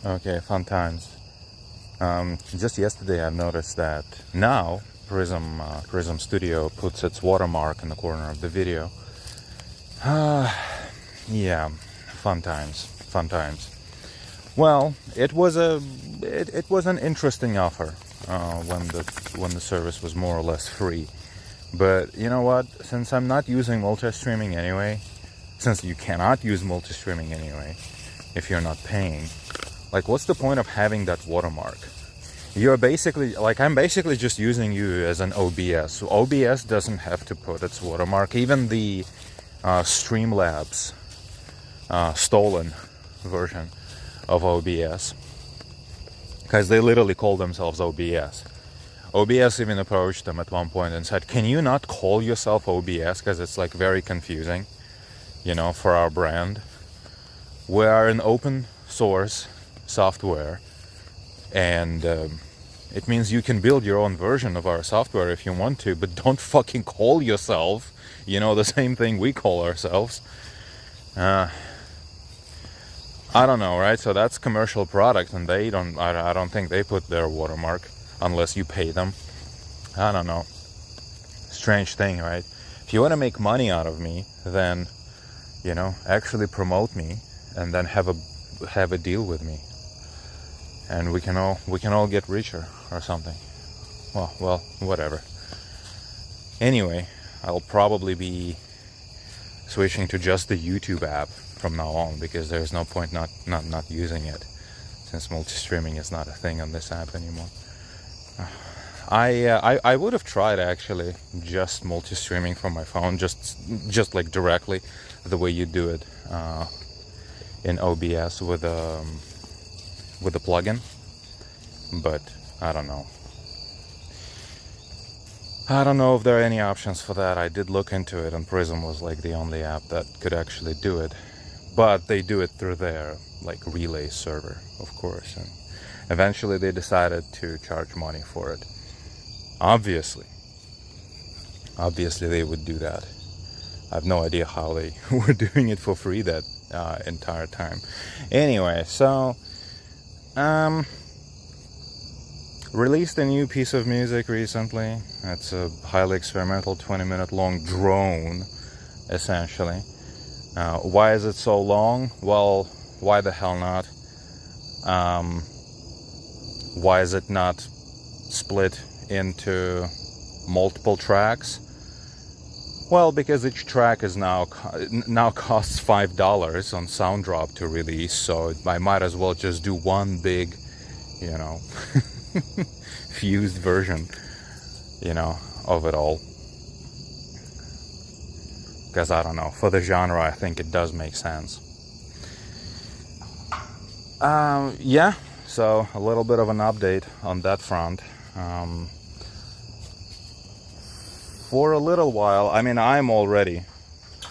Okay, fun times. Just yesterday, I've noticed that now Prism Studio puts its watermark in the corner of the video. Yeah, fun times. Fun times. Well, it was an interesting offer when the service was more or less free. But you know what? Since I'm not using multi-streaming anyway, since you cannot use multi-streaming anyway if you're not paying, like, what's the point of having that watermark? You're basically, like, I'm basically just using you as an OBS. So OBS doesn't have to put its watermark. Even the Streamlabs stolen version of OBS, because they literally call themselves OBS. OBS even approached them at one point and said, can you not call yourself OBS, because it's like very confusing, you know, for our brand. We are an open source software, and it means you can build your own version of our software if you want to, but don't fucking call yourself, you know, the same thing we call ourselves. I don't know, right? So that's commercial product, and they don't, I don't think they put their watermark unless you pay them. I don't know. Strange thing, right? If you want to make money out of me, then, you know, actually promote me and then have a deal with me. And we can all get richer or something. Well, whatever. Anyway, I'll probably be switching to just the YouTube app from now on, because there's no point not using it, since multi-streaming is not a thing on this app anymore. I would have tried actually just multi-streaming from my phone, just like directly the way you do it in OBS with a plugin, but I don't know. I don't know if there are any options for that. I did look into it, and Prism was like the only app that could actually do it, but they do it through their like relay server, of course, and eventually they decided to charge money for it. Obviously they would do that. I have no idea how they were doing it for free that entire time. Anyway, so released a new piece of music recently. It's a highly experimental 20-minute long drone, essentially. Why is it so long? Well, why the hell not? Why is it not split into multiple tracks? Well, because each track is now costs $5 on SoundDrop to release, so I might as well just do one big, you know, fused version, you know, of it all. Because I don't know, for the genre, I think it does make sense. Yeah, so a little bit of an update on that front. For a little while, I mean, I'm already,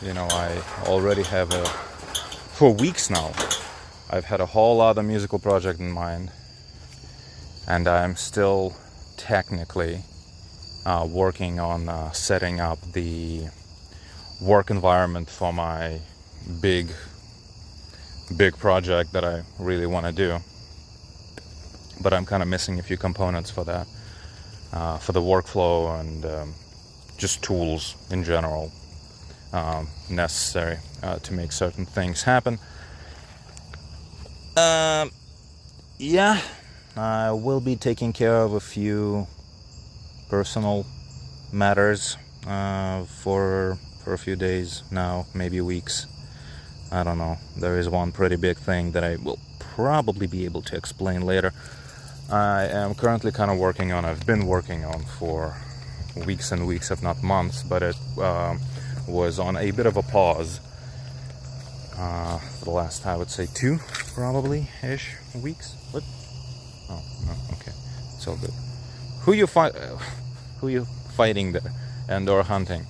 you know, I already have for weeks now, I've had a whole other musical project in mind, and I'm still technically working on setting up the work environment for my big project that I really want to do. But I'm kind of missing a few components for that, for the workflow and just tools in general necessary to make certain things happen. Yeah, I will be taking care of a few personal matters for a few days now, maybe weeks. I don't know. There is one pretty big thing that I will probably be able to explain later. I am currently kind of I've been working on for weeks and weeks, if not months, but it was on a bit of a pause for the last, I would say, 2 probably-ish weeks. What? Oh, no, okay. It's all good. Who you fighting there and or hunting?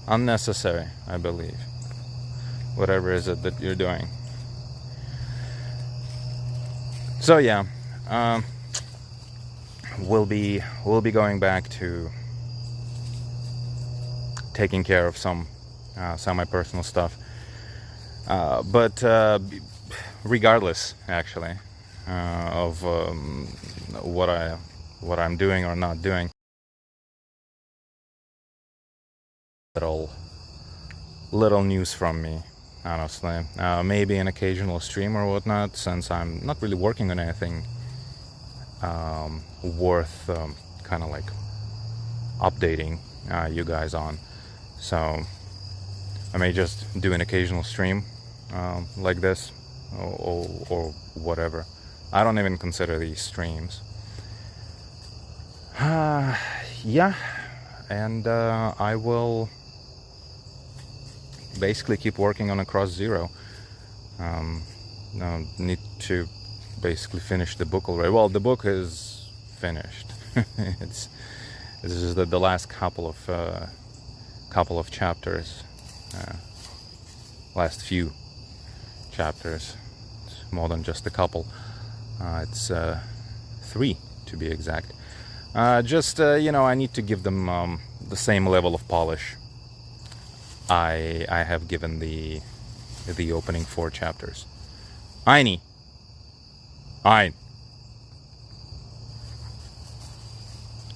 Unnecessary, I believe. Whatever is it that you're doing. So yeah, we'll be going back to taking care of some semi-personal stuff. But regardless, actually, of what I'm doing or not doing, little news from me, honestly. Maybe an occasional stream or whatnot, since I'm not really working on anything worth kind of like updating you guys on. So I may just do an occasional stream like this, or whatever. I don't even consider these streams. Yeah, and I will basically keep working on Across Zero. Need to basically finish the book already. Well, the book is finished. This is the last couple of chapters, last few chapters. It's more than just a couple. It's 3 to be exact. I need to give them the same level of polish I have given the opening 4 chapters. Ein.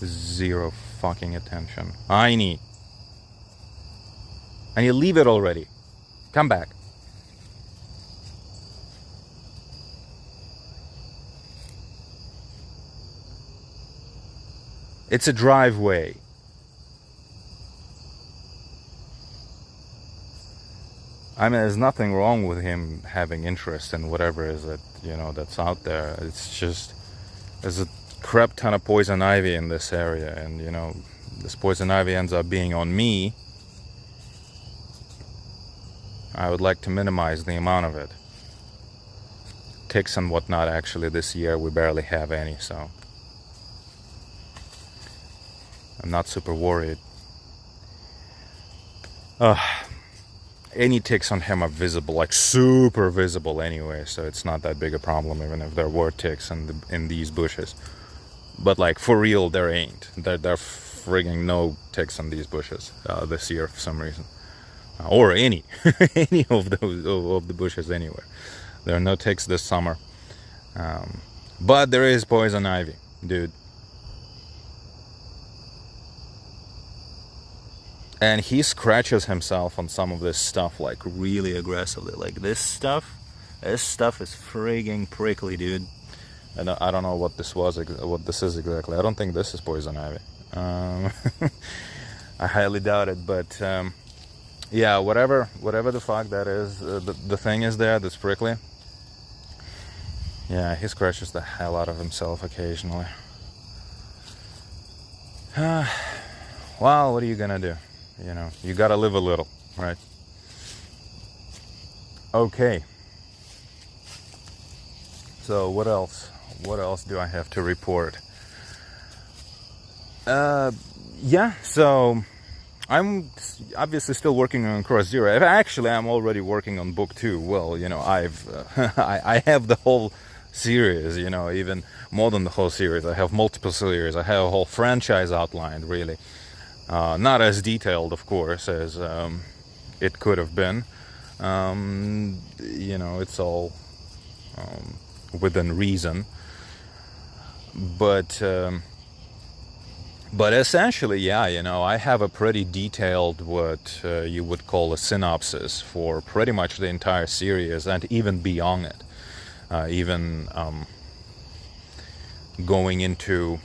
Zero fucking attention. Ein. And you leave it already. Come back. It's a driveway. I mean, there's nothing wrong with him having interest in whatever is that, that's out there. It's just, there's a crap ton of poison ivy in this area, and, this poison ivy ends up being on me. I would like to minimize the amount of it. Ticks and whatnot, actually, this year we barely have any, so I'm not super worried. Any ticks on him are visible, like super visible anyway, so it's not that big a problem, even if there were ticks in these bushes. But like, for real, there ain't. There frigging no ticks on these bushes this year for some reason. Or any of those of the bushes anywhere. There are no ticks this summer. But there is poison ivy, dude. And he scratches himself on some of this stuff like really aggressively. Like this stuff is frigging prickly, dude. And I don't know what this is exactly. I don't think this is poison ivy. I highly doubt it, but yeah, whatever the fuck that is, the thing is there that's prickly. Yeah, he scratches the hell out of himself occasionally. Well, what are you gonna do? You gotta live a little, right? Okay. So what else? What else do I have to report? Yeah, so I'm obviously still working on Cross Zero. Actually, I'm already working on book 2. Well, I have the whole series, even more than the whole series. I have multiple series. I have a whole franchise outlined, really. Not as detailed, of course, as it could have been. It's all within reason. But essentially, yeah, I have a pretty detailed, what you would call a synopsis for pretty much the entire series, and even beyond it. Even going into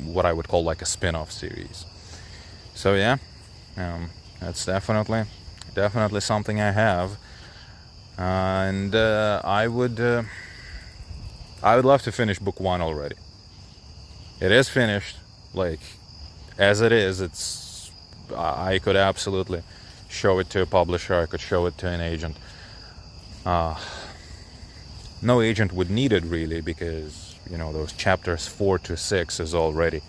what I would call like a spin-off series. So yeah, that's definitely something I have, and I would love to finish book 1 already. It is finished, like as it is. I could absolutely show it to a publisher. I could show it to an agent. No agent would need it really, because those chapters 4 to 6 is already.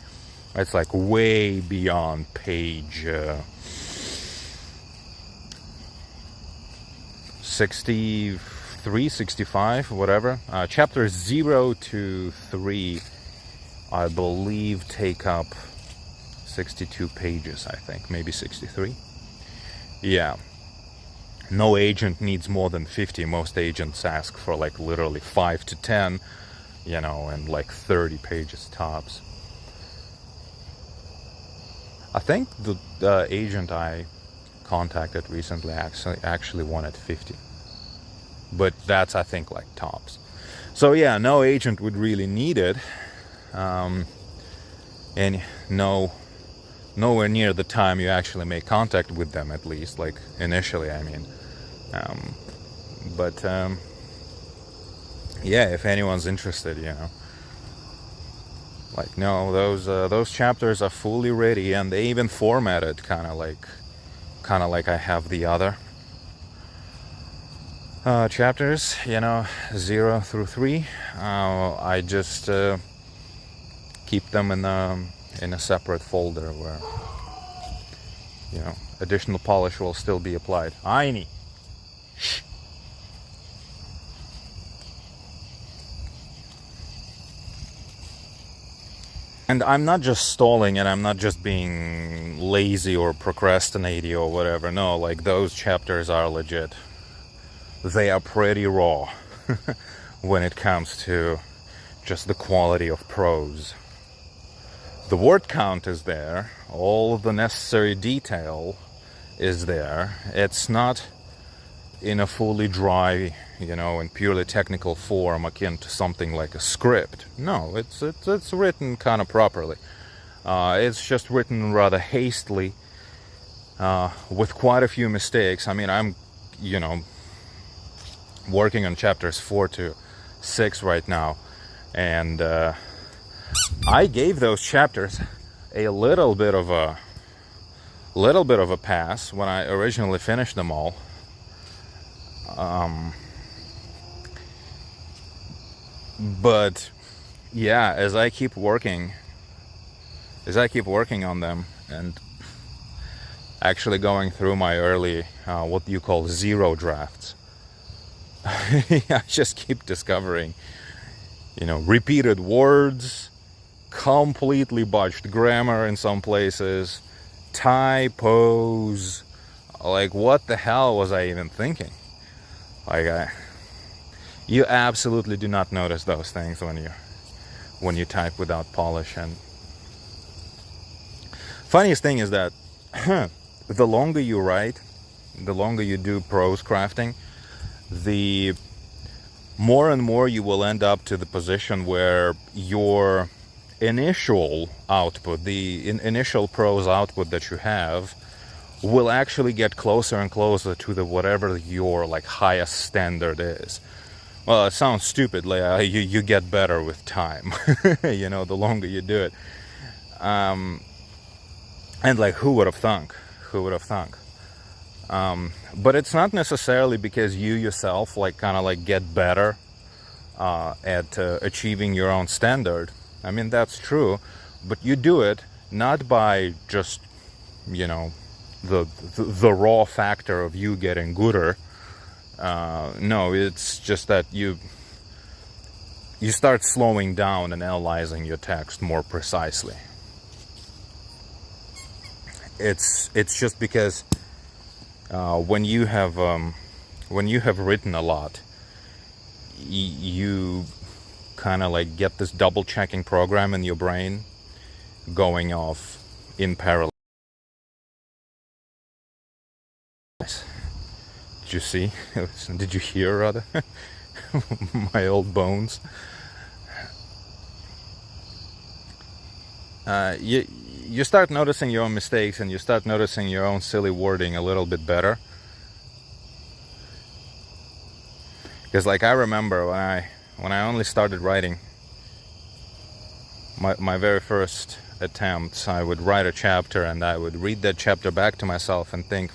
It's like way beyond page 63, 65, whatever. Chapters 0 to 3, I believe, take up 62 pages, I think. Maybe 63. Yeah. No agent needs more than 50. Most agents ask for like literally 5 to 10, you know, and like 30 pages tops. I think the agent I contacted recently actually wanted 50. But that's, I think, like tops. So yeah, no agent would really need it. And nowhere near the time you actually make contact with them, at least, like initially, I mean. But yeah, if anyone's interested, you know, like, no, those chapters are fully ready, and they even formatted kind of like I have the other chapters, you know, 0 through 3. I just keep them in a separate folder where, you know, additional polish will still be applied. Aini. And I'm not just stalling, and I'm not just being lazy or procrastinating or whatever. No, like, those chapters are legit. They are pretty raw when it comes to just the quality of prose. The word count is there. All of the necessary detail is there. It's not in a fully dry, you know, and purely technical form akin to something like a script. No, it's written kind of properly. It's just written rather hastily, with quite a few mistakes. I mean, I'm, you know, working on chapters 4 to 6 right now, and I gave those chapters a little bit of a pass when I originally finished them all. But yeah, as I keep working on them and actually going through my early what you call 0 drafts, I just keep discovering, you know, repeated words, completely botched grammar in some places, typos. Like, what the hell was I even thinking? Like, you absolutely do not notice those things when you type without polish. And funniest thing is that the longer you write, the longer you do prose crafting, the more and more you will end up to the position where your initial output, the initial prose output that you have, will actually get closer and closer to the whatever your like highest standard is. Well, it sounds stupid. Like, you get better with time. You know, the longer you do it. And like, who would have thunk? Who would have thunk? But it's not necessarily because you yourself like kind of like get better at achieving your own standard. I mean, that's true, but you do it not by just, you know, the raw factor of you getting gooder. No, it's just that you start slowing down and analyzing your text more precisely. It's just because when you have written a lot, you kind of like get this double checking program in your brain going off in parallel. Did you see? Did you hear, rather? My old bones. You start noticing your own mistakes, and you start noticing your own silly wording a little bit better. Because, like, I remember when I only started writing, my very first attempts, I would write a chapter and I would read that chapter back to myself and think,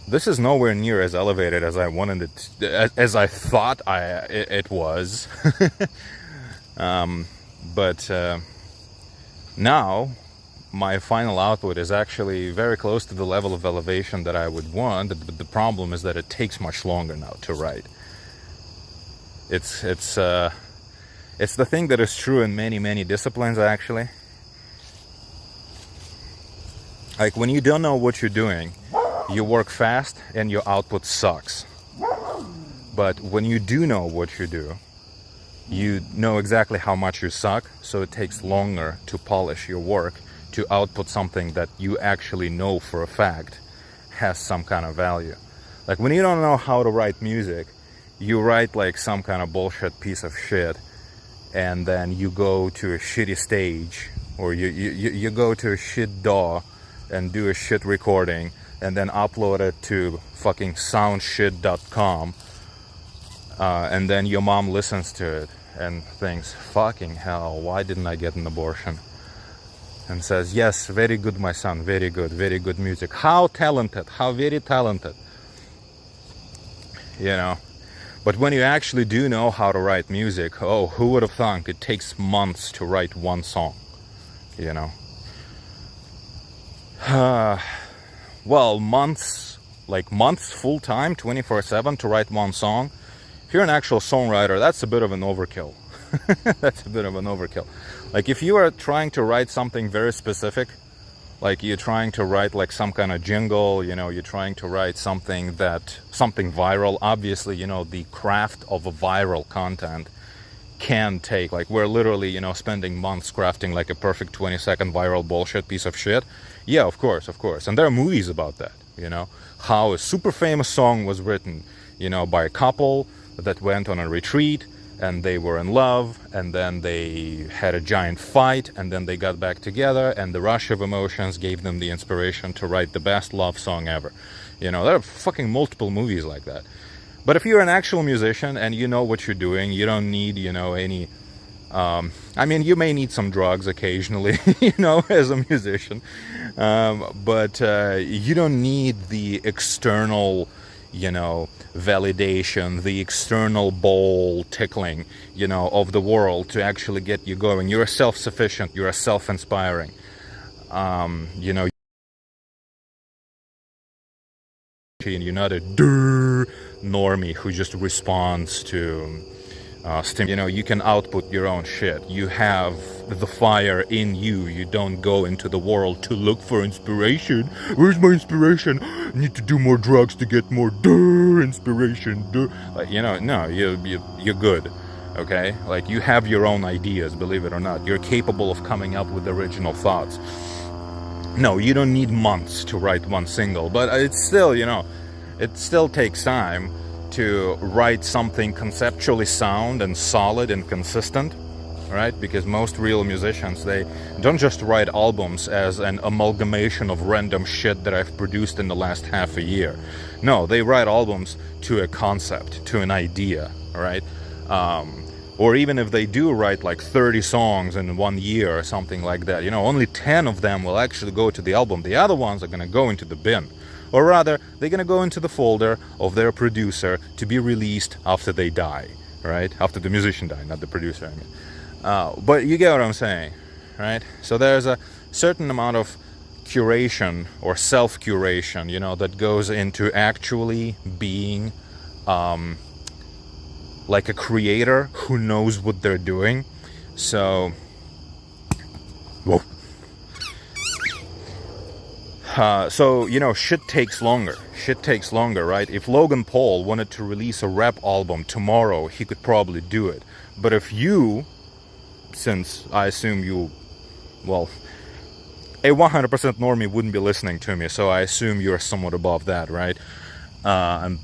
this is nowhere near as elevated as I wanted it, as I thought it was. But now my final output is actually very close to the level of elevation that I would want. But the problem is that it takes much longer now to write. It's the thing that is true in many disciplines, actually. Like, when you don't know what you're doing, you work fast and your output sucks. But when you do know what you do, you know exactly how much you suck, so it takes longer to polish your work, to output something that you actually know for a fact has some kind of value. Like when you don't know how to write music, you write like some kind of bullshit piece of shit, and then you go to a shitty stage, or you go to a shit DAW and do a shit recording, and then upload it to fucking soundshit.com, and then your mom listens to it and thinks, fucking hell, why didn't I get an abortion? And says, yes, very good, my son, very good music. How talented, how very talented. You know, but when you actually do know how to write music, oh, who would have thunk it takes months to write one song, you know? Well, months full-time, 24/7 to write one song. If you're an actual songwriter, that's a bit of an overkill. That's a bit of an overkill. Like if you are trying to write something very specific, like you're trying to write like some kind of jingle, you know, you're trying to write something viral, obviously, you know, the craft of a viral content can take, like we're literally, you know, spending months crafting like a perfect 20-second viral bullshit piece of shit. Yeah, of course. And there are movies about that, you know, how a super famous song was written, you know, by a couple that went on a retreat, and they were in love, and then they had a giant fight, and then they got back together, and the rush of emotions gave them the inspiration to write the best love song ever. You know, there are fucking multiple movies like that. But if you're an actual musician and you know what you're doing, you don't need, you know, any... I mean, you may need some drugs occasionally, you know, as a musician, but you don't need the external, you know, validation, the external ball tickling, you know, of the world to actually get you going. You're self-sufficient, you're self-inspiring, you know, and you're not a normie who just responds to you know, you can output your own shit. You have the fire in you. You don't go into the world to look for inspiration. Where's my inspiration? I need to do more drugs to get more inspiration. Like, you know, no, you're good. Okay? Like, you have your own ideas, believe it or not. You're capable of coming up with original thoughts. No, you don't need months to write one single, but it's still, you know, it still takes time to write something conceptually sound and solid and consistent, right? Because most real musicians, they don't just write albums as an amalgamation of random shit that I've produced in the last half a year. No, they write albums to a concept, to an idea, right? Or even if they do write like 30 songs in 1 year or something like that, you know, only 10 of them will actually go to the album. The other ones are gonna go into the bin. Or rather, they're gonna go into the folder of their producer to be released after they die, right? After the musician died, not the producer, I mean. But you get what I'm saying, right? So there's a certain amount of curation or self-curation, you know, that goes into actually being like a creator who knows what they're doing. So, whoa. So, you know, shit takes longer. Shit takes longer, right? If Logan Paul wanted to release a rap album tomorrow, he could probably do it. But if you, since I assume you, well, a 100% normie wouldn't be listening to me, so I assume you're somewhat above that, right? And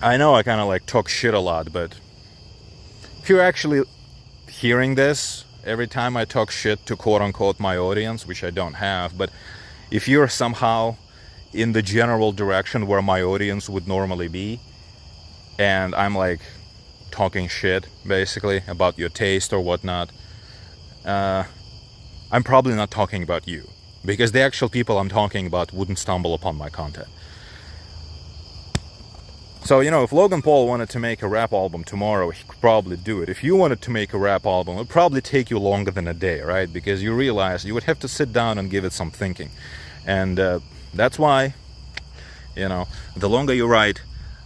I know I kind of like talk shit a lot, but if you're actually hearing this every time I talk shit to quote-unquote my audience, which I don't have, but if you're somehow in the general direction where my audience would normally be, and I'm like talking shit basically about your taste or whatnot, I'm probably not talking about you, because the actual people I'm talking about wouldn't stumble upon my content. So, you know, if Logan Paul wanted to make a rap album tomorrow, he could probably do it. If you wanted to make a rap album, it would probably take you longer than a day, right? Because you realize you would have to sit down and give it some thinking. And that's why, you know, the longer you write,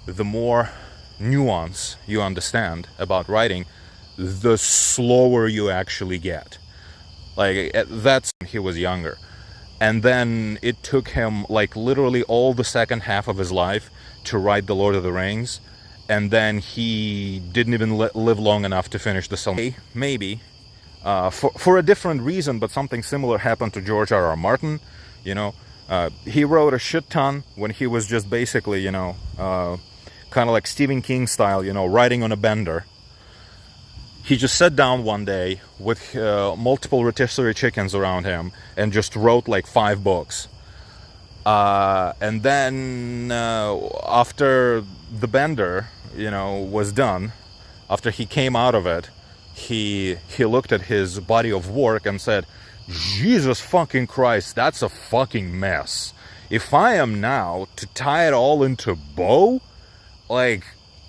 the more nuance you understand about writing, the slower you actually get. Like, that's when he was younger. and then it took him like literally all the second half of his life to write The Lord of the Rings, and then he didn't even live long enough to finish the Silmarillion. Maybe for a different reason, but something similar happened to George R.R. Martin. You know, he wrote a shit ton when he was just basically, you know, kind of like Stephen King style, you know, writing on a bender. He just sat down one day with multiple rotisserie chickens around him and just wrote like 5 books. And then after the bender, you know, was done, after he came out of it, he looked at his body of work and said, Jesus fucking Christ, that's a fucking mess. If I am now to tie it all into bow, like,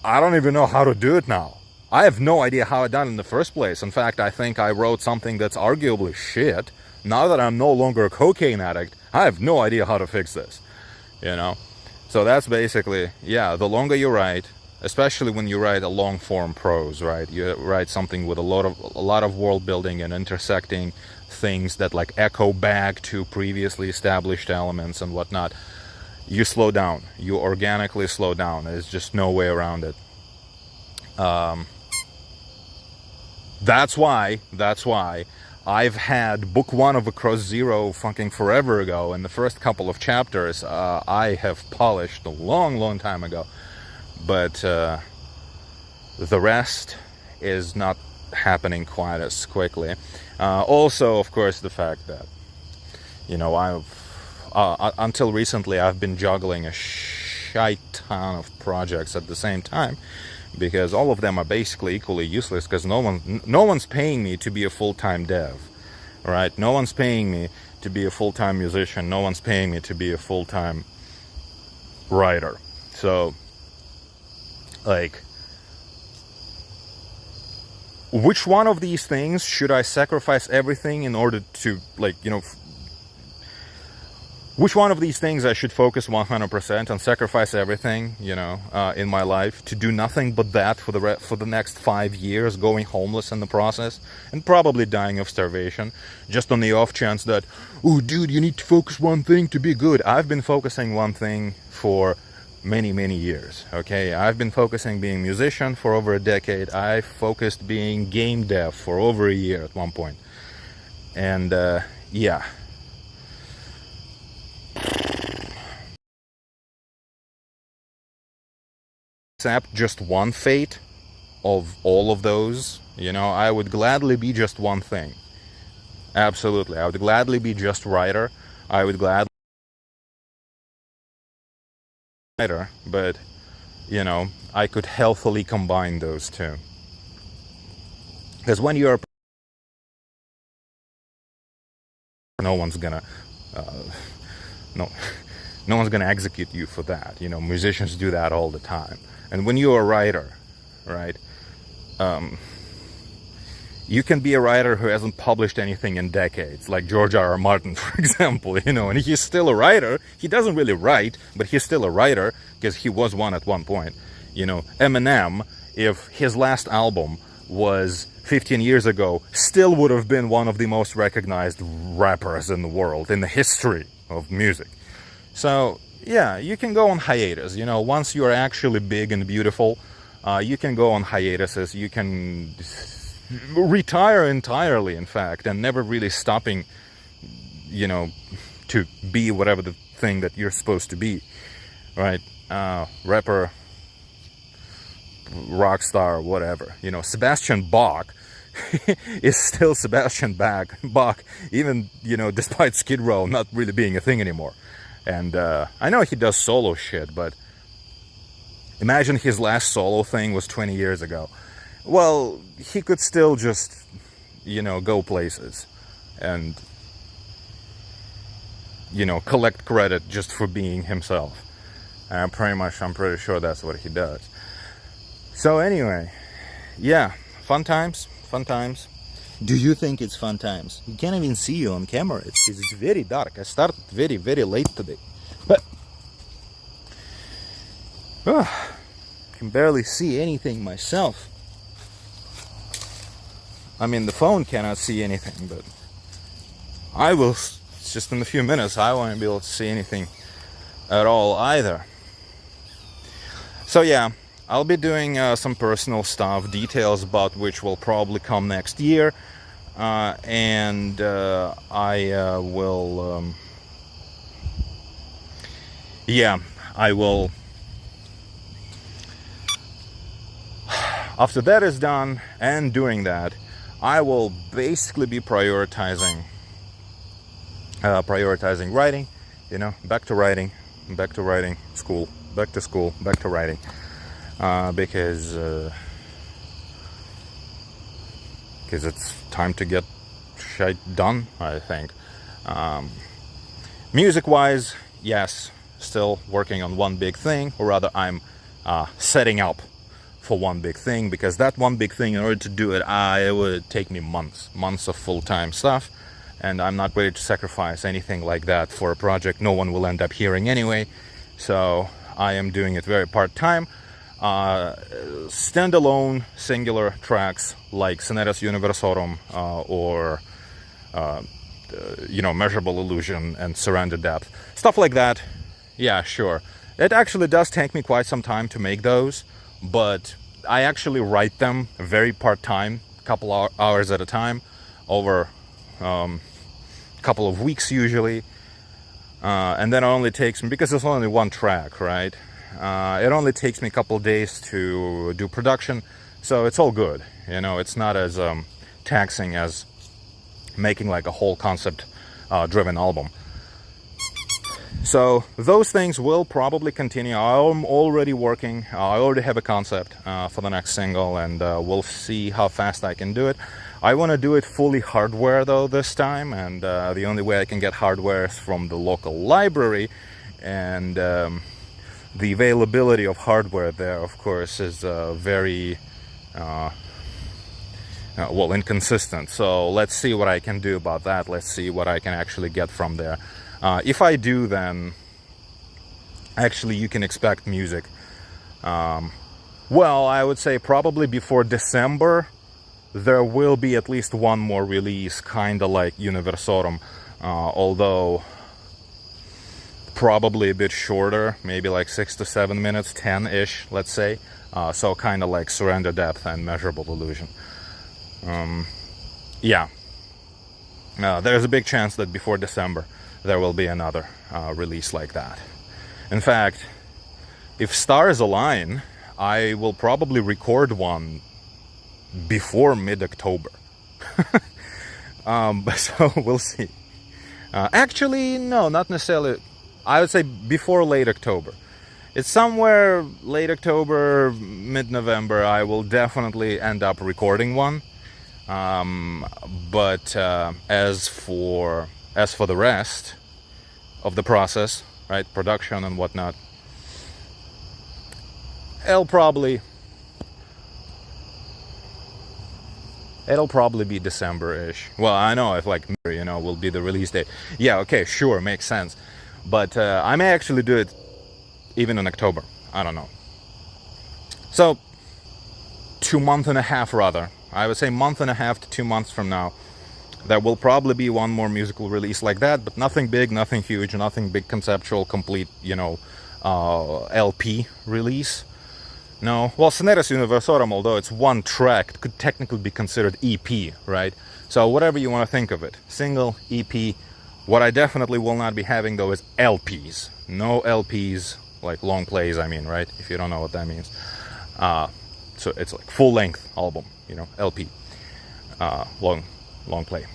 I don't even know how to do it now. I have no idea how I done it in the first place. In fact, I think I wrote something that's arguably shit. Now that I'm no longer a cocaine addict, I have no idea how to fix this, you know? So that's basically, yeah, the longer you write, especially when you write a long-form prose, right? You write something with a lot of world building and intersecting things that like echo back to previously established elements and whatnot. You slow down. You organically slow down. There's just no way around it. That's why I've had book 1 of Across Zero fucking forever ago, and the first couple of chapters I have polished a long time ago, but the rest is not happening quite as quickly. Also, of course, the fact that, you know, until recently I've been juggling a shite ton of projects at the same time, because all of them are basically equally useless, because no one's paying me to be a full-time dev, right? No one's paying me to be a full-time musician. No one's paying me to be a full-time writer. So, like, which one of these things should I sacrifice everything in order to, like, you know, which one of these things I should focus 100% and sacrifice everything, you know, in my life to do nothing but that for the next 5 years, going homeless in the process and probably dying of starvation, just on the off chance that, oh, dude, you need to focus one thing to be good. I've been focusing one thing for many years, okay? I've been focusing being a musician for over a decade. I focused being game dev for over a year at one point. And, yeah. Accept just one fate of all of those, you know, I would gladly be just one thing. Absolutely. I would gladly be just writer. I would gladly writer, but, you know, I could healthily combine those two. Because when you're no one's gonna no one's gonna execute you for that. You know, musicians do that all the time. And when you're a writer, right, you can be a writer who hasn't published anything in decades, like George R.R. Martin, for example, you know, and he's still a writer. He doesn't really write, but he's still a writer because he was one at one point. You know, Eminem, if his last album was 15 years ago, still would have been one of the most recognized rappers in the world, in the history of music. So, yeah, you can go on hiatus, you know, once you're actually big and beautiful, you can go on hiatuses, you can retire entirely, in fact, and never really stopping, you know, to be whatever the thing that you're supposed to be, right? Rapper, rock star, whatever. You know, Sebastian Bach is still Sebastian Bach, even, you know, despite Skid Row not really being a thing anymore. And I know he does solo shit, but imagine his last solo thing was 20 years ago. Well, he could still just, you know, go places and, you know, collect credit just for being himself. And I'm pretty sure that's what he does. So anyway, yeah, fun times. Do you think it's fun times? You can't even see you on camera. It's very dark. I started very late today. But can barely see anything myself. I mean, the phone cannot see anything, but I will it's just in a few minutes. I won't be able to see anything at all either. So yeah, I'll be doing some personal stuff, details about which will probably come next year, and I will yeah, I will, after that is done and doing that, I will basically be prioritizing writing, you know, back to writing, school, back to school, back to writing, because it's time to get shit done, I think. Music-wise, yes, still working on one big thing, or rather I'm setting up for one big thing, because that one big thing, in order to do it, it would take me months of full-time stuff, and I'm not ready to sacrifice anything like that for a project no one will end up hearing anyway. So I am doing it very part-time. Standalone singular tracks like Sonetas Universorum or you know, Measurable Illusion and Surrender Depth, stuff like that. Yeah, sure, it actually does take me quite some time to make those, but I actually write them very part-time, couple hours at a time, over couple of weeks usually, and then it only takes me, because it's only one track, right, it only takes me a couple of days to do production, so it's all good, you know. It's not as taxing as making like a whole concept driven album. So those things will probably continue. I'm already working, I already have a concept for the next single, and we'll see how fast I can do it. I want to do it fully hardware though this time, and the only way I can get hardware is from the local library, and the availability of hardware there, of course, is very well, inconsistent. So let's see what I can do about that. Let's see what I can actually get from there. If I do, then actually you can expect music. Well, I would say probably before December there will be at least one more release, kind of like Universorum, although probably a bit shorter, maybe like 6 to 7 minutes, 10-ish, let's say. So kind of like Surrender Depth and Measurable Illusion. Yeah, there's a big chance that before December there will be another release like that. In fact, if stars align, I will probably record one before mid-October. So we'll see. Actually, no, not necessarily. I would say before late October. It's somewhere late October, mid-November, I will definitely end up recording one. But as for the rest of the process, right, production and whatnot, it'll probably be December-ish. Well, I know if like, you know, will be the release date. Yeah, okay, sure, makes sense. But I may actually do it even in October. I don't know. So 2 months and a half, rather. I would say month and a half to 2 months from now, there will probably be one more musical release like that, but nothing big, nothing huge, nothing big conceptual, complete, you know, LP release. No, well, Sonetas Universorum, although it's one track, could technically be considered EP, right? So whatever you want to think of it, single, EP. What I definitely will not be having though is LPs. No LPs, like long plays, I mean, right? If you don't know what that means. So it's like full-length album, you know, LP, long play.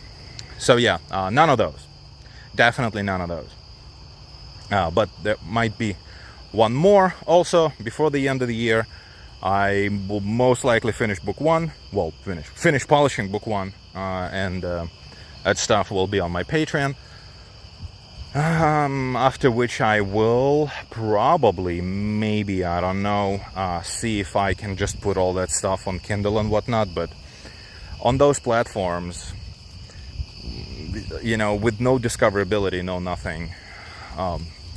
So yeah, none of those. Definitely none of those. But there might be one more also before the end of the year. I will most likely finish book one. Well, finish polishing book one, and that stuff will be on my Patreon. After which I will probably, maybe, I don't know, see if I can just put all that stuff on Kindle and whatnot. But on those platforms, you know, with no discoverability, no nothing,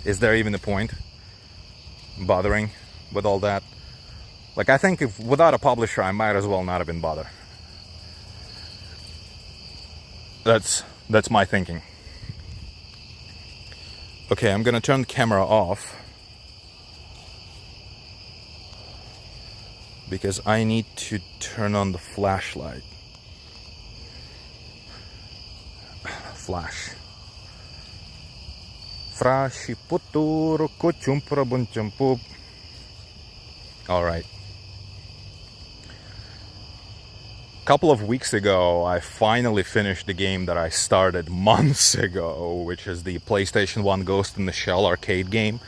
is there even a point bothering with all that? Like, I think if without a publisher, I might as well not have been bothered. That's my thinking. Okay, I'm gonna turn the camera off because I need to turn on the flashlight. Flash. Alright. A couple of weeks ago, I finally finished the game that I started months ago, which is the PlayStation 1 Ghost in the Shell arcade game.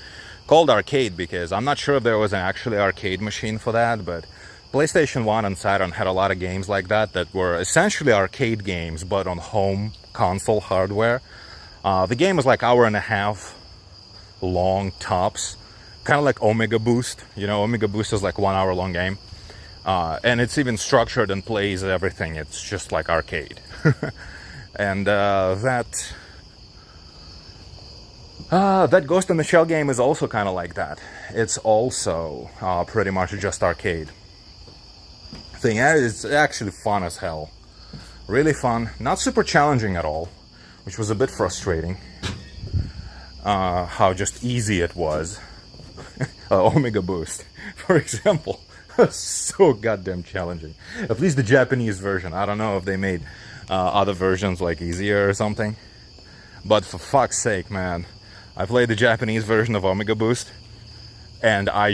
Called arcade because I'm not sure if there was an actually arcade machine for that, but PlayStation 1 and Saturn had a lot of games like that were essentially arcade games, but on home console hardware. The game was like an hour and a half long tops, kind of like Omega Boost. You know, Omega Boost is like 1 hour long game. And it's even structured and plays everything. It's just like arcade. And that Ghost in the Shell game is also kind of like that. It's also pretty much just arcade thing. It's actually fun as hell. Really fun. Not super challenging at all, which was a bit frustrating. How just easy it was. Omega Boost, for example. So goddamn challenging. At least the Japanese version. I don't know if they made other versions like easier or something. But for fuck's sake, man. I played the Japanese version of Omega Boost. And I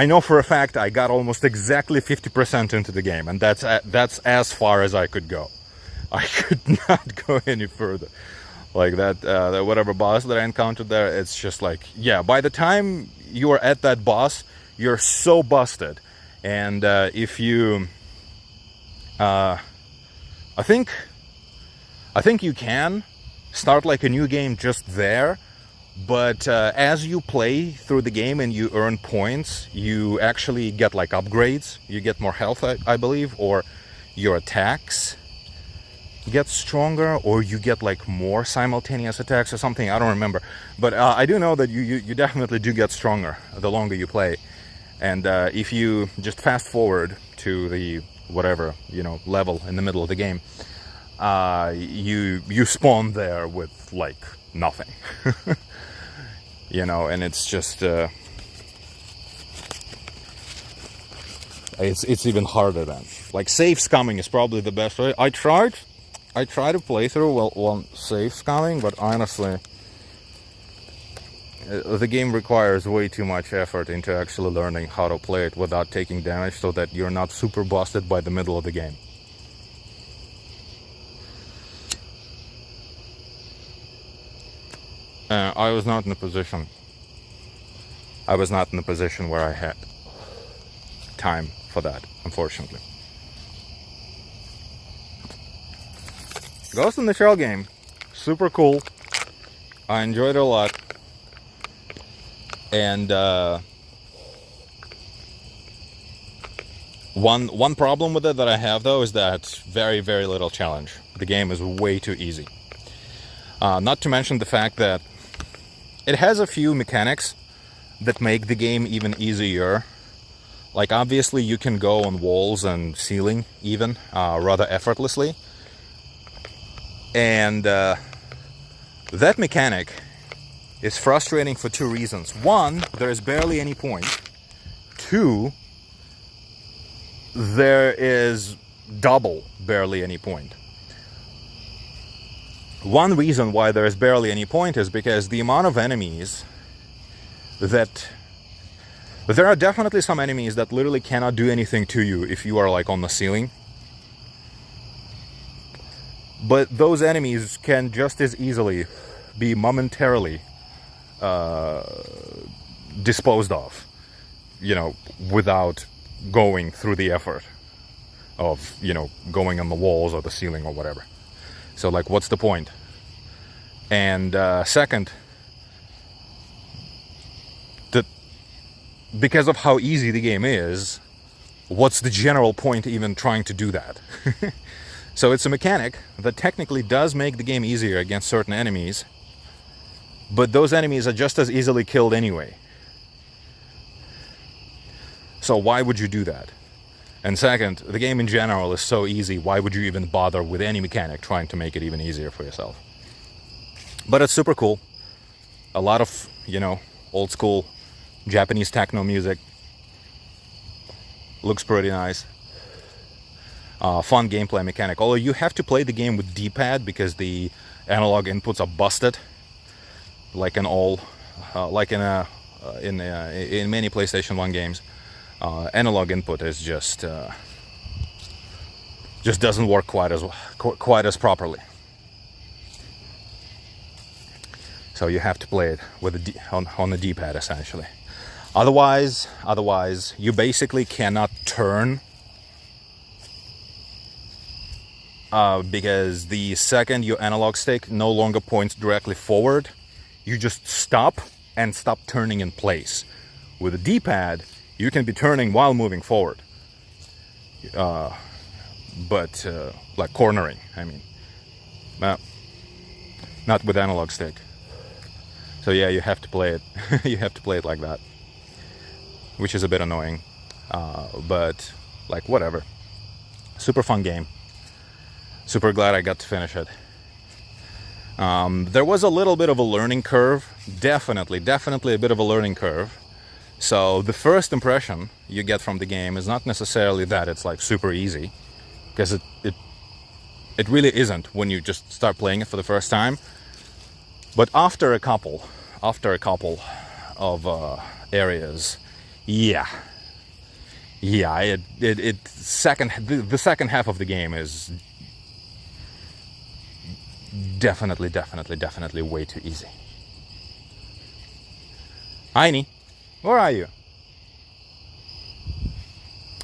know for a fact I got almost exactly 50% into the game. And that's as far as I could go. I could not go any further. Like that whatever boss that I encountered there, it's just like, yeah, by the time you are at that boss, you're so busted. And if you I think you can start like a new game just there, but as you play through the game and you earn points, you actually get like upgrades. You get more health, I believe, or your attacks get stronger, or you get like more simultaneous attacks or something. I don't remember, but I do know that you definitely do get stronger the longer you play. And if you just fast forward to the whatever, you know, level in the middle of the game, you spawn there with like nothing. You know, and it's just it's even harder then. Like save scumming is probably the best way. I tried to play through while save scumming, but honestly, the game requires way too much effort into actually learning how to play it without taking damage, so that you're not super busted by the middle of the game. I was not in a position where I had time for that, unfortunately. Ghost in the Shell game, super cool. I enjoyed it a lot. And one problem with it that I have, though, is that very, very little challenge. The game is way too easy. Not to mention the fact that it has a few mechanics that make the game even easier. Like, obviously, you can go on walls and ceiling even rather effortlessly. And that mechanic is frustrating for two reasons. One, there is barely any point. Two, there is double barely any point. One reason why there is barely any point is because the amount of enemies that... There are definitely some enemies that literally cannot do anything to you if you are like on the ceiling. But those enemies can just as easily be momentarily disposed of, you know, without going through the effort of, you know, going on the walls or the ceiling or whatever. So, like, what's the point? And second, because of how easy the game is, what's the general point even trying to do that? So it's a mechanic that technically does make the game easier against certain enemies, but those enemies are just as easily killed anyway. So why would you do that? And second, the game in general is so easy, why would you even bother with any mechanic trying to make it even easier for yourself? But it's super cool. A lot of, you know, old school Japanese techno music. Looks pretty nice. Fun gameplay mechanic. Although you have to play the game with D-pad because the analog inputs are busted, like in all, like in many PlayStation 1 games. Analog input is just doesn't work quite as properly. So you have to play it with on the D-pad essentially. Otherwise, you basically cannot turn, because the second your analog stick no longer points directly forward, you just stop and stop turning in place. With the D-pad, you can be turning while moving forward, but like cornering. I mean, not with analog stick. So yeah, you have to play it. You have to play it like that, which is a bit annoying, but like whatever. Super fun game. Super glad I got to finish it. There was a little bit of a learning curve. Definitely a bit of a learning curve. So the first impression you get from the game is not necessarily that it's like super easy, because it really isn't when you just start playing it for the first time. But after a couple of areas, the second half of the game is definitely way too easy. Heini, where are you?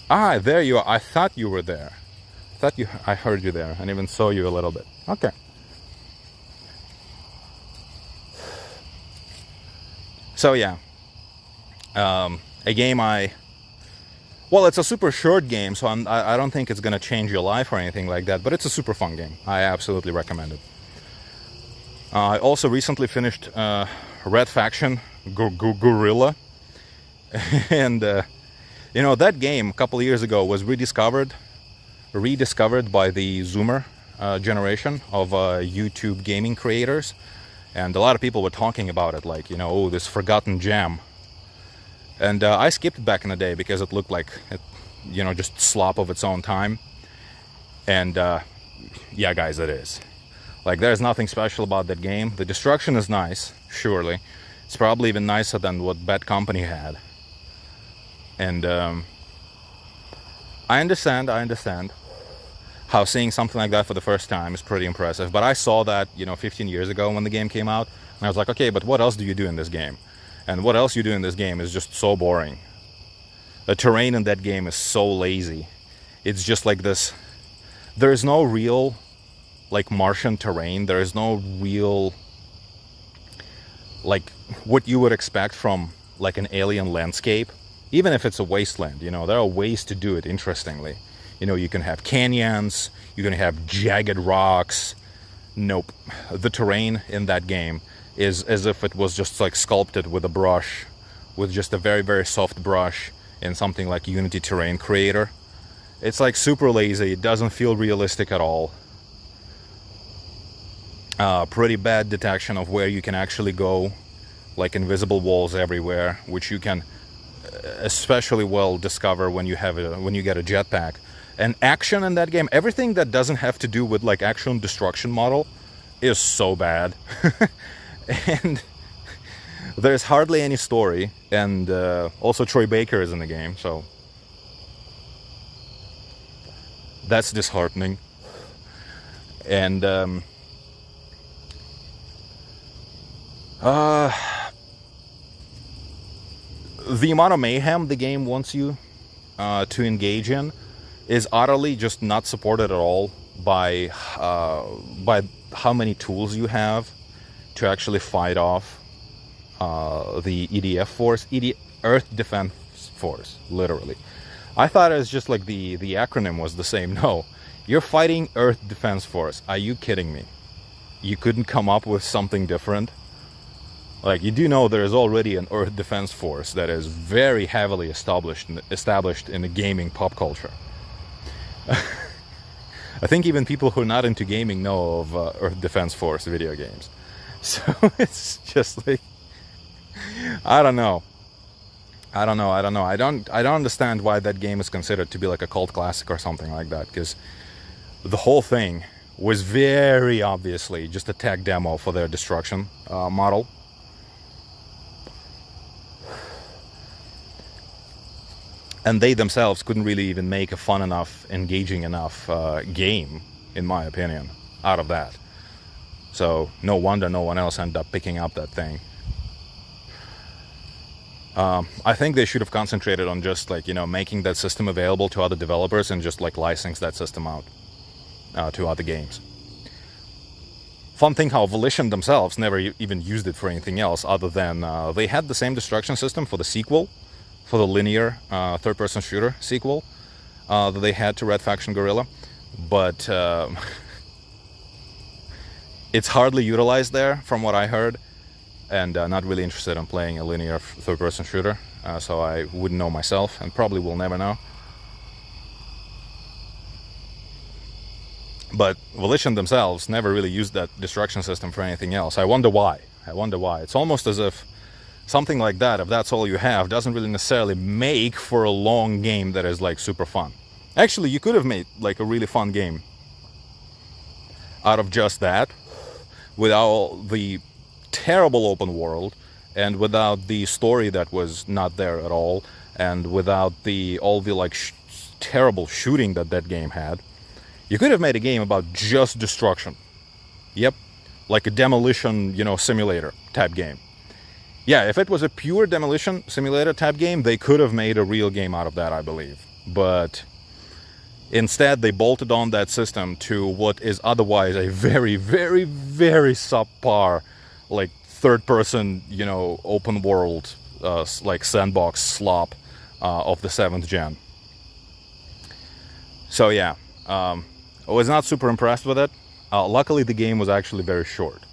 Ah, there you are. I thought you were there. I heard you there and even saw you a little bit. Okay. So yeah, a game well, it's a super short game, so I don't think it's gonna change your life or anything like that, but it's a super fun game. I absolutely recommend it. I also recently finished Red Faction Guerrilla, and you know, that game a couple of years ago was rediscovered by the Zoomer generation of YouTube gaming creators. And a lot of people were talking about it, like, you know, oh, this forgotten gem. And I skipped it back in the day because it looked like it, you know, just slop of its own time. And yeah, guys, it is. Like, there's nothing special about that game. The destruction is nice, surely. It's probably even nicer than what Bad Company had. And I understand how seeing something like that for the first time is pretty impressive. But I saw that, you know, 15 years ago when the game came out, and I was like, okay, but what else do you do in this game? And what else you do in this game is just so boring. The terrain in that game is so lazy. It's just like this. There's no real, like, Martian terrain. There is no real, like, what you would expect from, like, an alien landscape. Even if it's a wasteland, you know, there are ways to do it interestingly. You know, you can have canyons, you can have jagged rocks. Nope. The terrain in that game is as if it was just like sculpted with a brush, with just a very soft brush in something like Unity Terrain Creator. It's like super lazy. It doesn't feel realistic at all. Pretty bad detection of where you can actually go, like invisible walls everywhere, which you can especially well discover when you get a jetpack. And action in that game, everything that doesn't have to do with like action destruction model is so bad. And there's hardly any story. And also Troy Baker is in the game, so that's disheartening. And the amount of mayhem the game wants you to engage in is utterly just not supported at all by how many tools you have to actually fight off the EDF force, Earth Defense Force, literally. I thought it was just like the acronym was the same. No, you're fighting Earth Defense Force. Are you kidding me? You couldn't come up with something different? Like, you do know there is already an Earth Defense Force that is very heavily established in the gaming pop culture. I think even people who are not into gaming know of Earth Defense Force video games. So it's just like, I don't know. I don't understand why that game is considered to be like a cult classic or something like that, because the whole thing was very obviously just a tech demo for their destruction model. And they themselves couldn't really even make a fun enough, engaging enough game, in my opinion, out of that. So no wonder no one else ended up picking up that thing. I think they should have concentrated on just like, you know, making that system available to other developers and just like license that system out to other games. Fun thing how Volition themselves never even used it for anything else other than they had the same destruction system for the sequel, for the linear third-person shooter sequel that they had to Red Faction Guerrilla, but it's hardly utilized there from what I heard. And not really interested in playing a linear third-person shooter, so I wouldn't know myself, and probably will never know. But Volition themselves never really used that destruction system for anything else. I wonder why. It's almost as if something like that, if that's all you have, doesn't really necessarily make for a long game that is like super fun. Actually, you could have made like a really fun game out of just that, without the terrible open world, and without the story that was not there at all, and without all the like terrible shooting that game had. You could have made a game about just destruction. Yep, like a demolition, you know, simulator type game. Yeah, if it was a pure demolition simulator type game, they could have made a real game out of that, I believe. But instead, they bolted on that system to what is otherwise a very, very, very subpar, like third-person, you know, open world, like sandbox slop of the 7th gen. So yeah, I was not super impressed with it. Luckily, the game was actually very short.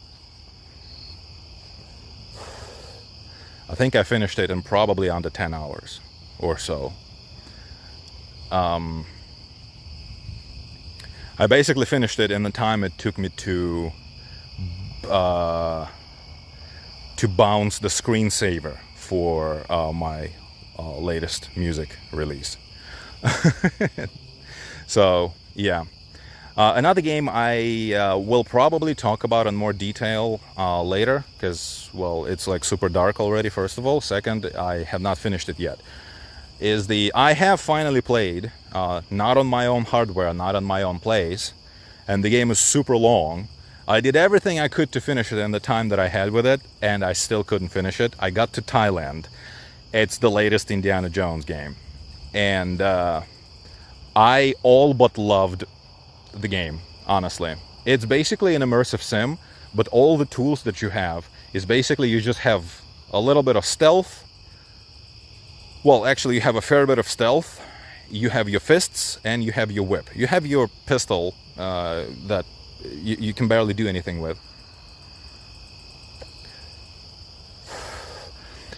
I think I finished it in probably under 10 hours or so. I basically finished it in the time it took me to bounce the screensaver for my latest music release. So yeah, another game I will probably talk about in more detail later, because, well, it's like super dark already, first of all. Second, I have not finished it yet. I have finally played, not on my own hardware, not on my own place, and the game is super long. I did everything I could to finish it in the time that I had with it, and I still couldn't finish it. I got to Thailand. It's the latest Indiana Jones game. And I all but loved the game, honestly. It's basically an immersive sim, but all the tools that you have is basically you just have a little bit of stealth. Well, actually, you have a fair bit of stealth. You have your fists, and you have your whip. You have your pistol that you can barely do anything with.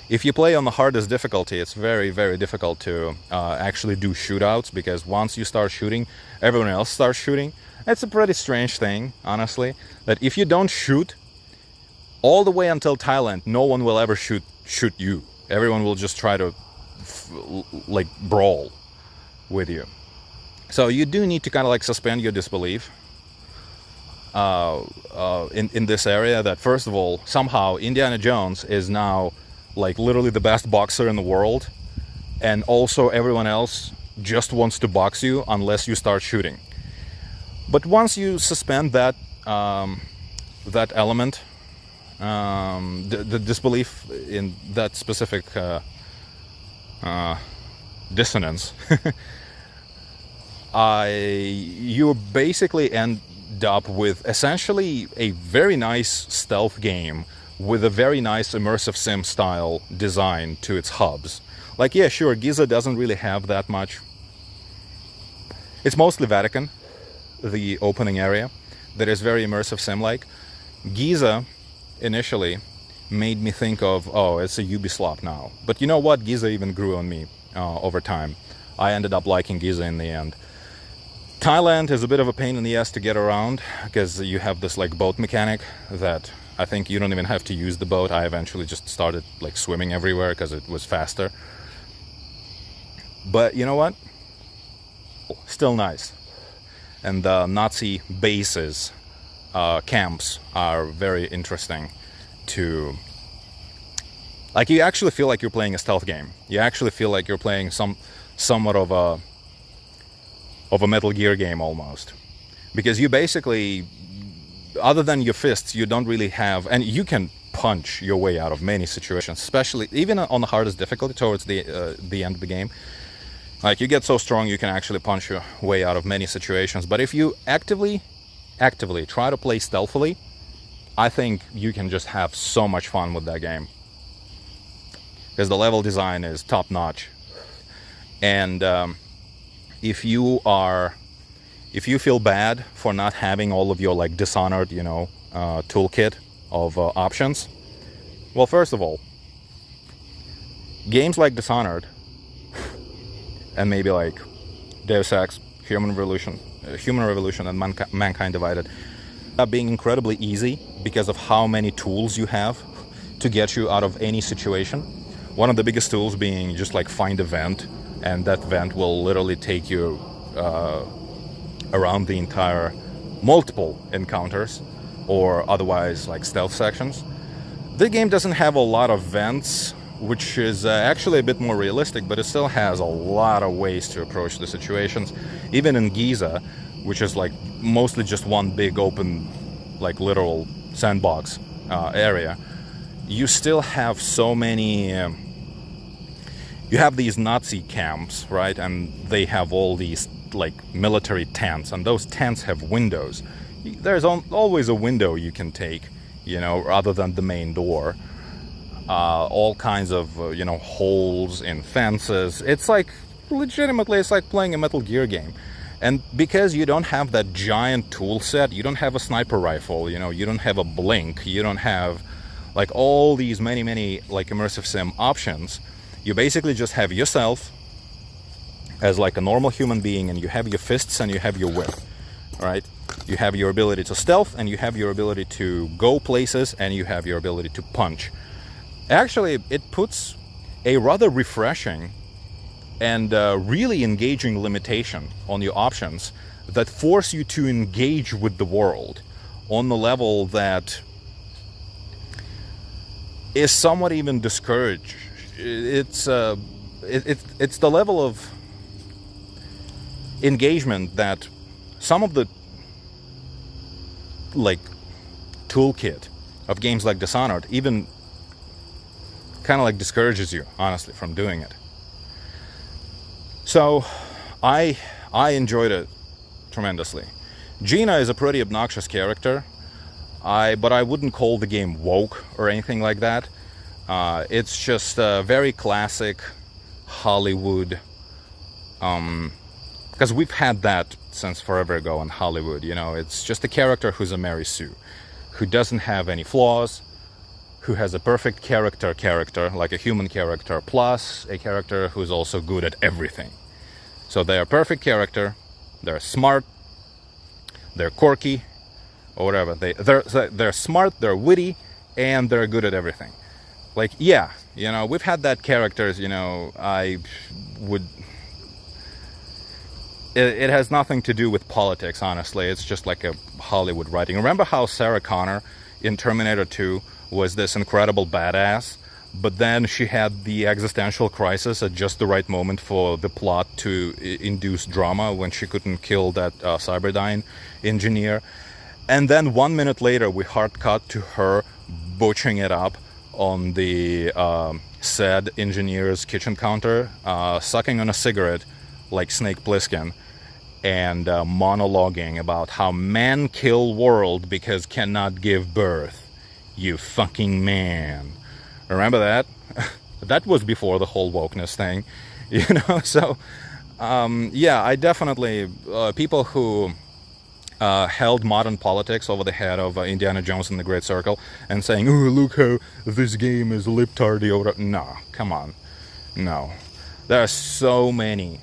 If you play on the hardest difficulty, it's very, very difficult to actually do shootouts, because once you start shooting, everyone else starts shooting. It's a pretty strange thing, honestly, that if you don't shoot all the way until Thailand, no one will ever shoot you. Everyone will just try to like brawl with you. So you do need to kind of like suspend your disbelief in this area, that first of all, somehow Indiana Jones is now like literally the best boxer in the world, and also everyone else just wants to box you unless you start shooting. But once you suspend that that element, the disbelief in that specific dissonance, you basically end up with essentially a very nice stealth game with a very nice immersive sim style design to its hubs. Like, yeah, sure, Giza doesn't really have that much. It's mostly Vatican, the opening area, that is very immersive sim-like. Giza initially made me think of, oh, it's a Ubisoft now. But you know what? Giza even grew on me over time. I ended up liking Giza in the end. Thailand is a bit of a pain in the ass to get around, because you have this like boat mechanic that I think you don't even have to use the boat. I eventually just started like swimming everywhere because it was faster. But you know what? Still nice. And the Nazi bases, camps are very interesting to... Like, you actually feel like you're playing a stealth game. You actually feel like you're playing somewhat of a Metal Gear game almost. Because you basically, other than your fists, you don't really have... And you can punch your way out of many situations, especially even on the hardest difficulty towards the end of the game. Like, you get so strong you can actually punch your way out of many situations. But if you actively try to play stealthily, I think you can just have so much fun with that game. Because the level design is top-notch. And if you feel bad for not having all of your, like, Dishonored, you know, toolkit of options, well, first of all, games like Dishonored, and maybe like Deus Ex, Human Revolution, and Mankind Divided, are being incredibly easy because of how many tools you have to get you out of any situation. One of the biggest tools being just like find a vent, and that vent will literally take you around the entire multiple encounters, or otherwise like stealth sections. The game doesn't have a lot of vents, which is actually a bit more realistic, but it still has a lot of ways to approach the situations. Even in Giza, which is like mostly just one big open, like literal sandbox area, you still have so many... you have these Nazi camps, right? And they have all these like military tents, and those tents have windows. There's always a window you can take, you know, rather than the main door. All kinds of, you know, holes in fences. It's like, legitimately, it's like playing a Metal Gear game. And because you don't have that giant tool set, you don't have a sniper rifle, you know, you don't have a blink, you don't have, like, all these many, like, immersive sim options. You basically just have yourself as, like, a normal human being, and you have your fists and you have your whip, right? You have your ability to stealth, and you have your ability to go places, and you have your ability to punch. Actually, it puts a rather refreshing and really engaging limitation on your options that force you to engage with the world on the level that is somewhat even discouraged. It's the level of engagement that some of the like toolkit of games like Dishonored even kind of like discourages you, honestly, from doing it. So I enjoyed it tremendously. Gina is a pretty obnoxious character, but I wouldn't call the game woke or anything like that. It's just a very classic Hollywood, because we've had that since forever ago in Hollywood, you know. It's just a character who's a Mary Sue, who doesn't have any flaws, who has a perfect character, like a human character, plus a character who's also good at everything. So they're a perfect character, they're smart, they're quirky, or whatever. They're smart, they're witty, and they're good at everything. Like, yeah, you know, we've had that characters, you know, it has nothing to do with politics, honestly. It's just like a Hollywood writing. Remember how Sarah Connor in Terminator 2 was this incredible badass, but then she had the existential crisis at just the right moment for the plot to induce drama when she couldn't kill that Cyberdyne engineer. And then 1 minute later, we hard cut to her butchering it up on the said engineer's kitchen counter, sucking on a cigarette like Snake Plissken, and monologuing about how men kill world because cannot give birth. You fucking man. Remember that? That was before the whole wokeness thing, you know? So, yeah, I definitely... people who held modern politics over the head of Indiana Jones and the Great Circle and saying, oh, look how this game is lip-tardy over... No, come on. No. There are so many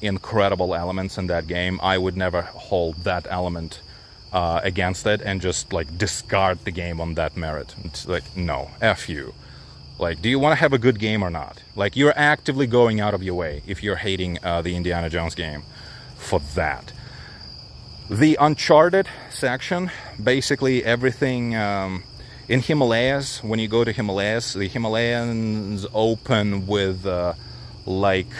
incredible elements in that game. I would never hold that element against it and just like discard the game on that merit. It's like, no, F you. Like, do you want to have a good game or not? Like, you're actively going out of your way if you're hating the Indiana Jones game for that. The Uncharted section, basically everything in Himalayas. When you go to Himalayas, the Himalayas open with like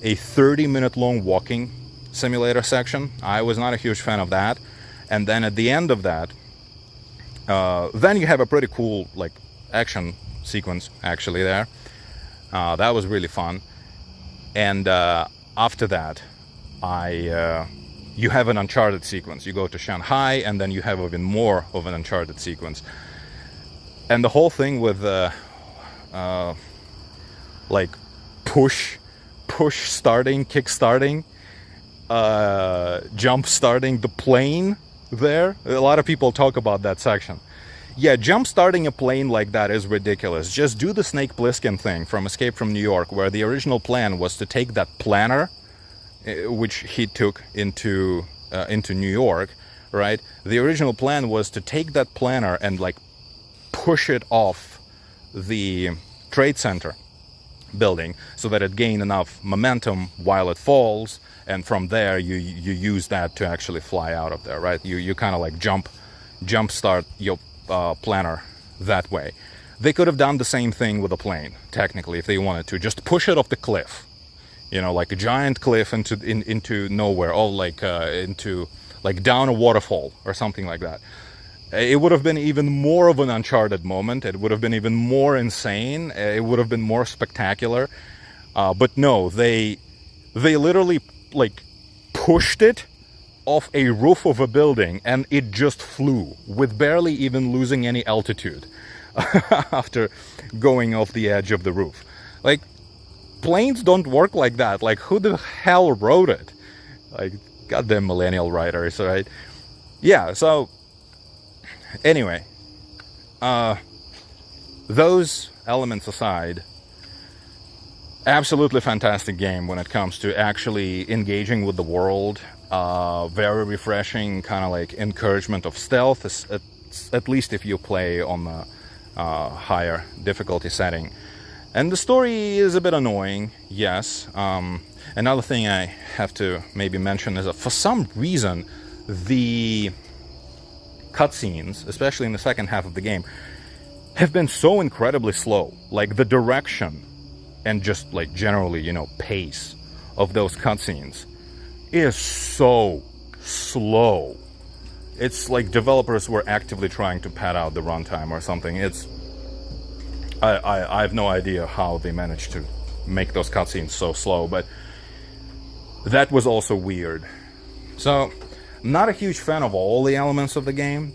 a 30-minute long walking simulator section. I was not a huge fan of that. And then at the end of that, then you have a pretty cool like action sequence actually there. That was really fun. And after that, you have an Uncharted sequence. You go to Shanghai, and then you have even more of an Uncharted sequence. And the whole thing with like push starting, kick starting, jump starting the plane there. A lot of people talk about that section. Yeah, jump starting a plane like that is ridiculous. Just do the Snake Plissken thing from Escape from New York, where the original plan was to take that planner, which he took into New York, right? The original plan was to take that planner and like push it off the Trade Center building so that it gained enough momentum while it falls, and from there you use that to actually fly out of there, right? You kind of like jump start your planner that way. They could have done the same thing with a plane, technically, if they wanted to. Just push it off the cliff, you know, like a giant cliff into nowhere, or like into like down a waterfall or something like that. It would have been even more of an Uncharted moment. It would have been even more insane. It would have been more spectacular. But no, they literally like pushed it off a roof of a building, and it just flew with barely even losing any altitude after going off the edge of the roof. Like, planes don't work like that. Like, who the hell wrote it? Like, goddamn millennial writers, right? Yeah, so anyway, those elements aside, absolutely fantastic game when it comes to actually engaging with the world. Very refreshing, kind of like encouragement of stealth, at least if you play on the higher difficulty setting. And the story is a bit annoying, yes. Another thing I have to maybe mention is that for some reason the cutscenes, especially in the second half of the game, have been so incredibly slow. Like, the direction and just like generally, you know, pace of those cutscenes is so slow. It's like developers were actively trying to pad out the runtime or something. I have no idea how they managed to make those cutscenes so slow, but that was also weird. So, not a huge fan of all the elements of the game.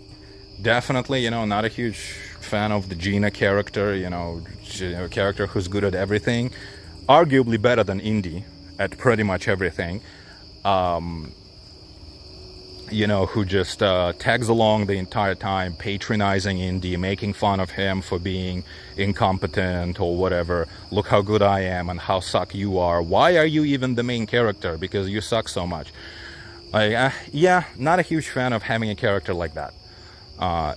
Definitely, you know, not a huge fan of the Gina character, you know, a character who's good at everything. Arguably better than Indy at pretty much everything. You know, who just tags along the entire time, patronizing Indy, making fun of him for being incompetent or whatever. Look how good I am and how suck you are. Why are you even the main character? Because you suck so much. Like, yeah, not a huge fan of having a character like that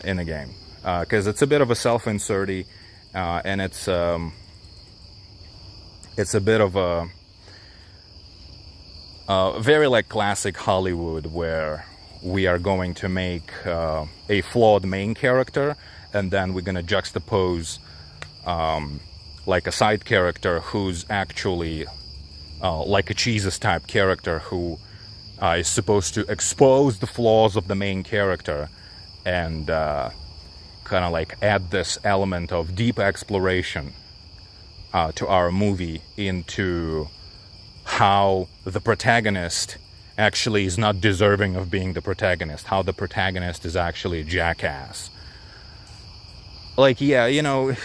in a game. Because it's a bit of a self-inserty, and it's a bit of a very like classic Hollywood, where we are going to make a flawed main character, and then we're going to juxtapose like a side character who's actually like a Jesus type character who is supposed to expose the flaws of the main character and kind of like add this element of deep exploration to our movie into how the protagonist actually is not deserving of being the protagonist, how the protagonist is actually a jackass. Like, yeah, you know,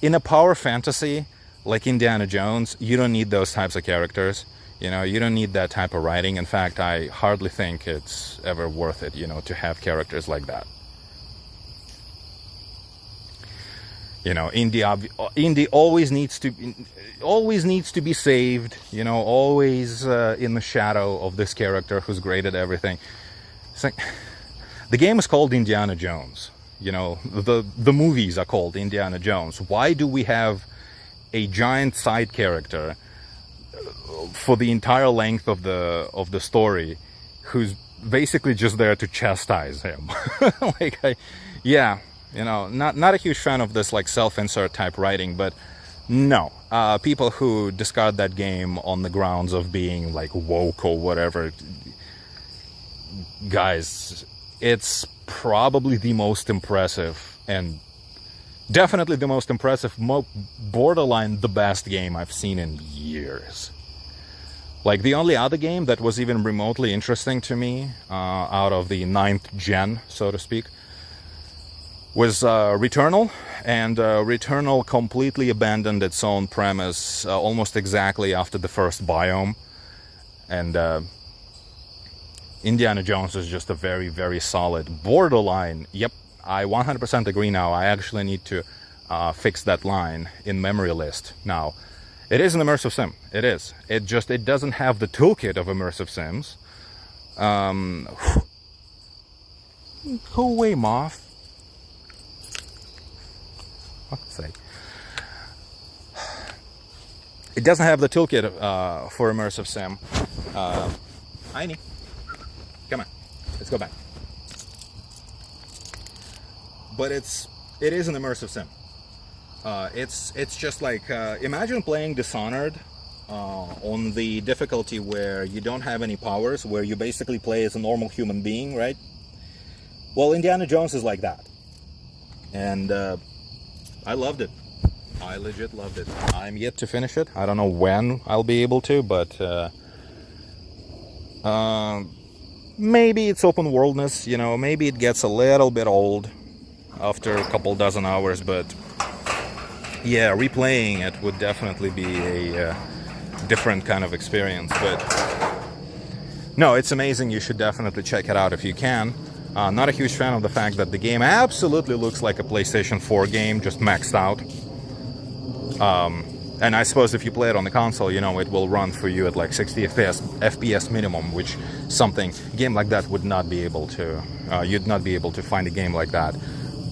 in a power fantasy like Indiana Jones, you don't need those types of characters. You know, you don't need that type of writing. In fact, I hardly think it's ever worth it, you know, to have characters like that. You know, Indy always needs to be saved. You know, always in the shadow of this character who's great at everything. It's like, The game is called Indiana Jones. You know, the movies are called Indiana Jones. Why do we have a giant side character for the entire length of the story who's basically just there to chastise him? Like, yeah, you know, not a huge fan of this like self-insert type writing, but no, people who discard that game on the grounds of being like woke or whatever, guys, it's probably the most impressive, and definitely the most impressive, borderline the best game I've seen in years. Like, the only other game that was even remotely interesting to me, out of the 9th gen, so to speak, was Returnal, and Returnal completely abandoned its own premise almost exactly after the first biome, and Indiana Jones is just a very, very solid borderline. Yep, I 100% agree now. I actually need to fix that line in memory list now. It is an immersive sim. It is. It doesn't have the toolkit of immersive sims. Go away, moth. Fuck's sake. It doesn't have the toolkit for immersive sim. Heine, come on, let's go back. But it is an immersive sim. It's just like, imagine playing Dishonored on the difficulty where you don't have any powers, where you basically play as a normal human being, right? Well, Indiana Jones is like that. And I loved it. I legit loved it. I'm yet to finish it. I don't know when I'll be able to, but maybe it's open worldness, you know, maybe it gets a little bit old after a couple dozen hours, but yeah, replaying it would definitely be a different kind of experience. But no, it's amazing. You should definitely check it out if you can. Not a huge fan of the fact that the game absolutely looks like a PlayStation 4 game, just maxed out. And I suppose if you play it on the console, you know, it will run for you at like 60 FPS minimum, which a game like that would not be able to, you'd not be able to find a game like that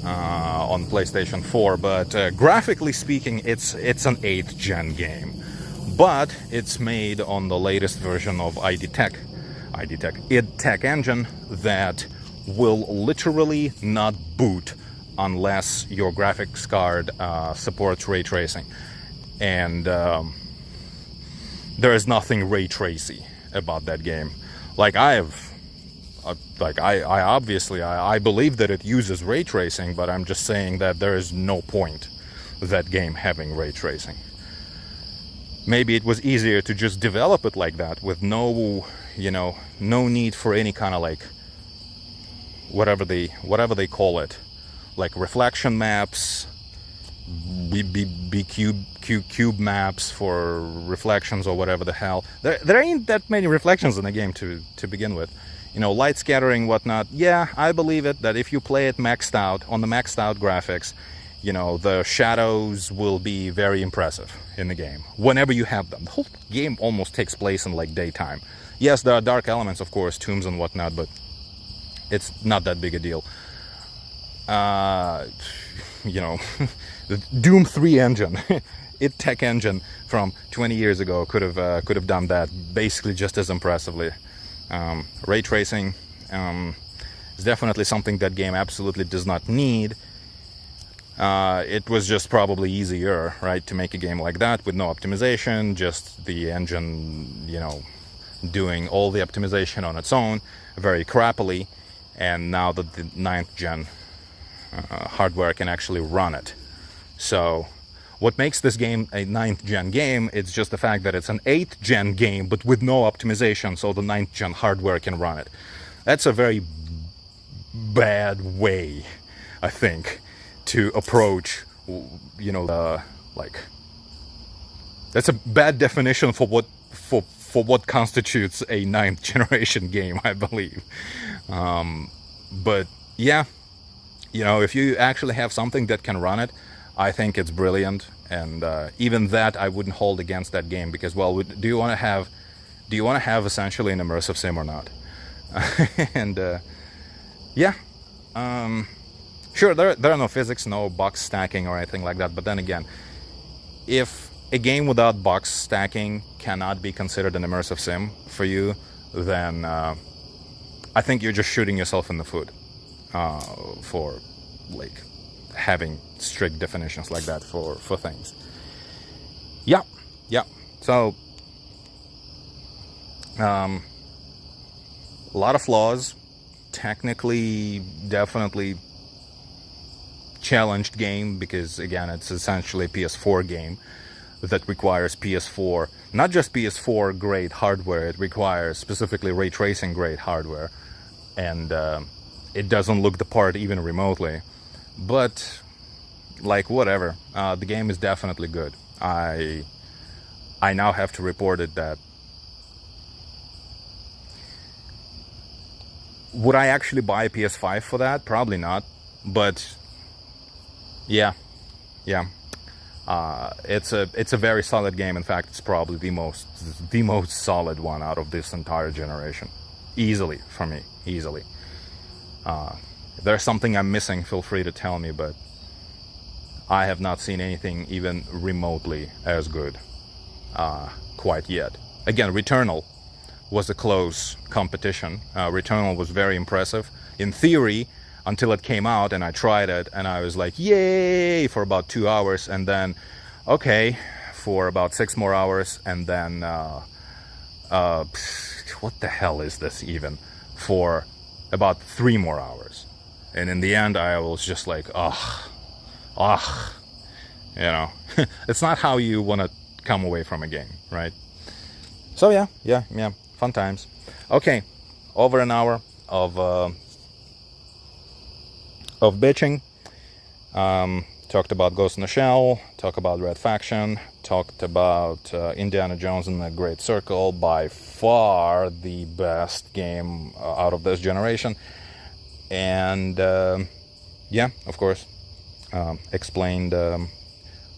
on PlayStation 4, but graphically speaking, it's an 8th gen game, but it's made on the latest version of id Tech engine that will literally not boot unless your graphics card supports ray tracing, and there is nothing ray tracy about that game. Like, I believe that it uses ray tracing, but I'm just saying that there is no point that game having ray tracing. Maybe it was easier to just develop it like that with no, you know, no need for any kind of like whatever they call it, like reflection maps, cube maps for reflections or whatever the hell. There ain't that many reflections in the game to begin with. You know, light scattering, whatnot. Yeah, I believe it, that if you play it maxed out, on the maxed out graphics, you know, the shadows will be very impressive in the game, whenever you have them. The whole game almost takes place in, like, daytime. Yes, there are dark elements, of course, tombs and whatnot, but it's not that big a deal. You know, the Doom 3 engine, id Tech engine from 20 years ago could have done that basically just as impressively. Ray tracing is definitely something that game absolutely does not need. It was just probably easier, right, to make a game like that with no optimization, just the engine, you know, doing all the optimization on its own, very crappily, and now that the 9th gen hardware can actually run it. So what makes this game a 9th gen game, it's just the fact that it's an 8th gen game, but with no optimization, so the 9th gen hardware can run it. That's a very bad way, I think, to approach, you know, like, that's a bad definition for what constitutes a 9th generation game, I believe. But yeah, you know, if you actually have something that can run it, I think it's brilliant, and even that I wouldn't hold against that game, because, well, do you want to have essentially an immersive sim or not? And yeah, Sure, there are no physics, no box stacking or anything like that, but then again, if a game without box stacking cannot be considered an immersive sim for you, then I think you're just shooting yourself in the foot for like having strict definitions like that for things. Yeah. So a lot of flaws. Technically, definitely challenged game, because again, it's essentially a PS4 game that requires PS4, not just PS4 grade hardware, it requires specifically ray tracing grade hardware, and it doesn't look the part even remotely. But like, whatever, the game is definitely good. I now have to report it that would I actually buy a PS5 for that? Probably not, but yeah. It's a very solid game. In fact, it's probably the most solid one out of this entire generation, easily, for me, easily. If there's something I'm missing, feel free to tell me, but I have not seen anything even remotely as good quite yet. Again, Returnal was a close competition. Returnal was very impressive in theory until it came out and I tried it and I was like, yay, for about 2 hours, and then okay for about 6 more hours, and then what the hell is this even, for about 3 more hours. And in the end I was just like, you know. It's not how you want to come away from a game, right? So yeah, fun times. Okay, over an hour of bitching. Talked about Ghost in the Shell, talked about Red Faction, talked about Indiana Jones and the Great Circle, by far the best game out of this generation. And yeah, of course, explained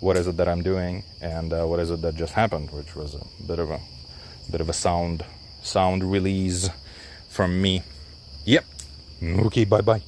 what is it that I'm doing and what is it that just happened, which was a bit of a sound release from me. Yep. Okay, bye-bye.